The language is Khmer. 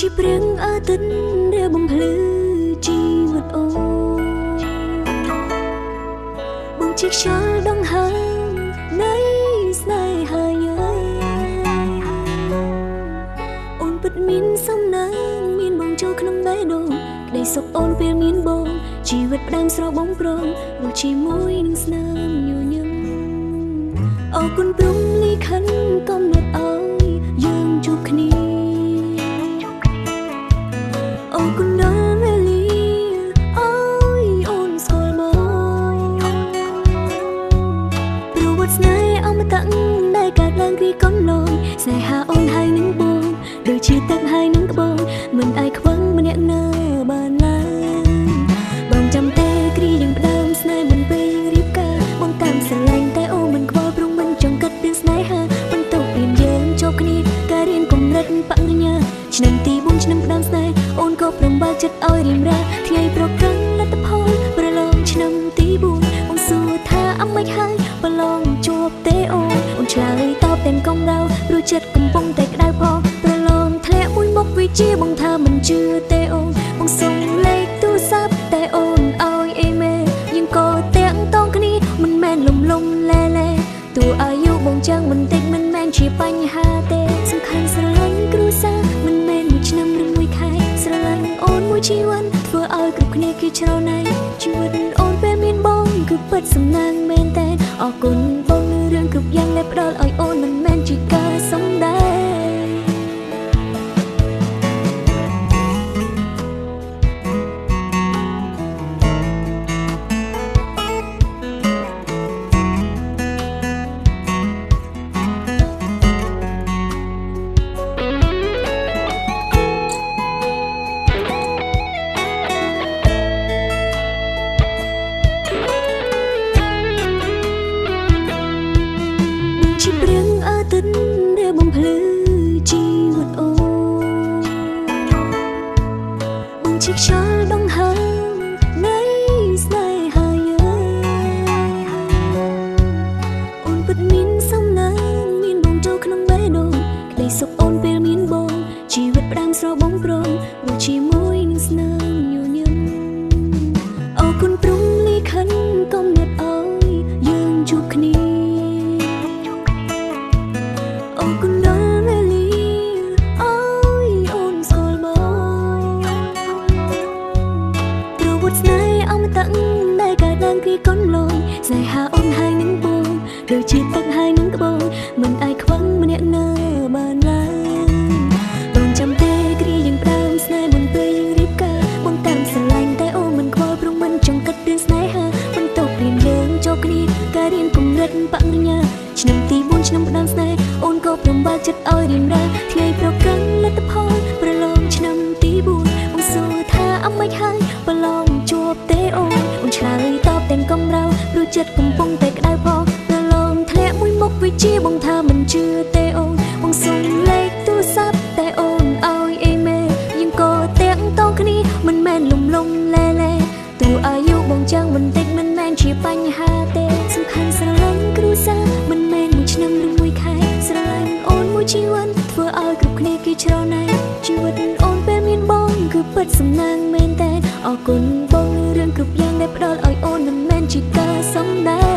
ชีเปรียงอาทิตย์เรียบបំភ្លឺជីវិតអូបងជាខ្យល់ដង្ហើមនៃស្នេហាយើងអូនពិតមានសំណាងមានបងចូលក្នុងបេះដូងក្តីសុខអូនពេលមានបងជីវិតផ្ដើមស្រស់បងព្រមរស់ជាមួយនឹងស្នាមញញឹមអរគុណព្រំលីខិនកំណត់ឲ្យយើងជួបគ្នាអរគុណដល់វេលាឲ្យអូនស្គាល់មកប្រវត្តិស្នេហ៍អមតៈដែលកើតឡើងពីកន្លងស្នេហាអូនហើយនឹងបងដូចជាទឹកហើយនឹងត្បូងមិនអាចខ្វឹងម្នាក់ណាបានឡើយបងចាំទេគ្រាយើងផ្ដើមស្នេហ៍មិនពេលរៀបការបងតាមស្រឡាញ់តែអូនមិនខ្វល់ព្រមមិនចង់កាត់រឿងស្នេហាបន្ទប់រៀនយើងជួបគ្នាការរៀនកម្រិតបញ្ញាឆ្នាំទី4ឆ្នាំផ្ដើមស្នេហ៍អូនក៏ព្រមបើកចិត្តឲ្យរៀបរាថ្ងៃប្រកាន់លទ្ធផលប្រឡងឆ្នាំទី4បងសួរថាអមិនហើយប្រឡងជួបទេអូនឆ្លើយតបទាំងកងរៅព្រោះចិត្តកំពុងតែក្តៅផងប្រឡងធ្លាក់មួយមុខវិជ្ជាបងថាមិនជឿទេអូនបងសុំលេខទូរស័ព្ទតែអូនឲ្យអេមេលយើងក៏តាក់តងគ្នាមិនមែនលំលែទោះអាយុបងចាំងបន្តិចមិនមែនជាបញ្ហាទេសំខាន់ស្រឡាញ់គ្រួសារមិនមែនមួយឆ្នាំឬមួយខែស្រឡាញ់អូនមួយជីវិតធ្វើឲ្យគ្រប់គ្នាគេច្រណែនជីវិតអូនពេលមានបងគឺពិតសំណាងមែនតែអរគុណបងនៅរឿងគ្រប់យ៉ាងដែលផ្ដល់ឲ្យអូនមិនមែនជាការសំដែងชีเปรียงอาทิตย์เรียบបំភ្លឺជីវិតអូបងជាខ្យល់ដង្ហើមនៃស្នេហាយើងអូនពិតមានសំណាងមានបងចូលក្នុងបេះដូងក្តីសុខអូនពេលមានបងជីវិតផ្ដើមស្រស់បងព្រមរស់ជាមួយនឹងស្នាមញញឹមអរគុណព្រំលីខិនកំណត់ឲ្យយើងជួបគ្នាអរគុណដល់វេលាឲ្យអូនស្គាល់មកប្រវត្តិស្នេហ៍អមតៈដែលកើតឡើងពីកន្លងស្នេហាអូនហើយនឹងបងដូចជាទឹកហើយនឹងត្បូងមិនអាចខ្វឹងម្នាក់ណាបានឡើយបងចាំទេគ្រាយើងផ្ដើមស្នេហ៍មិនពេលយើងរៀបការបងតាមស្រឡាញ់តែអូនមិនខ្វល់ព្រមមិនចង់កាត់រឿងស្នេហាបន្ទប់រៀនយើងចូលគ្នាការរៀនកម្រិតបញ្ញាឆ្នាំទី4ឆ្នាំផ្ដើមស្នេហ៍អូនក៏ព្រមបើកចិត្តឲ្យរៀបរាថ្ងៃប្រកាន់លទ្ធផលប្រឡងឆ្នាំទី4បងសួរថាអមិនហើយប្រឡងជួបទេអូនឆ្លើយតបទាំងកងរៅព្រោះចិត្តកំពុងតែក្តៅផងប្រឡងធ្លាក់មួយមុខវិជ្ជាបងថាមិនជឿទេអូនបងសុំលេខទូរស័ព្ទតែអូនឲ្យអេមេលយើងក៏តាក់តងគ្នាមិនមែនលំលែទោះអាយុបងចាំងបន្តិចមិនមែនជាបញ្ហាទេសំខាន់ស្រឡាញ់គ្រួសារមិនមែនមួយឆ្នាំឬមួយខែស្រឡាញ់អូនមួយជីវិតធ្វើឲ្យគ្រប់គ្នាគេច្រណែនជីវិតអូនពេលមានបងគឺពិតសំណាងមែនតែអរគុណបងនៅរឿងគ្រប់យ៉ាងដែលផ្ដល់ឲ្យអូនមិនមែនជាការសំដែង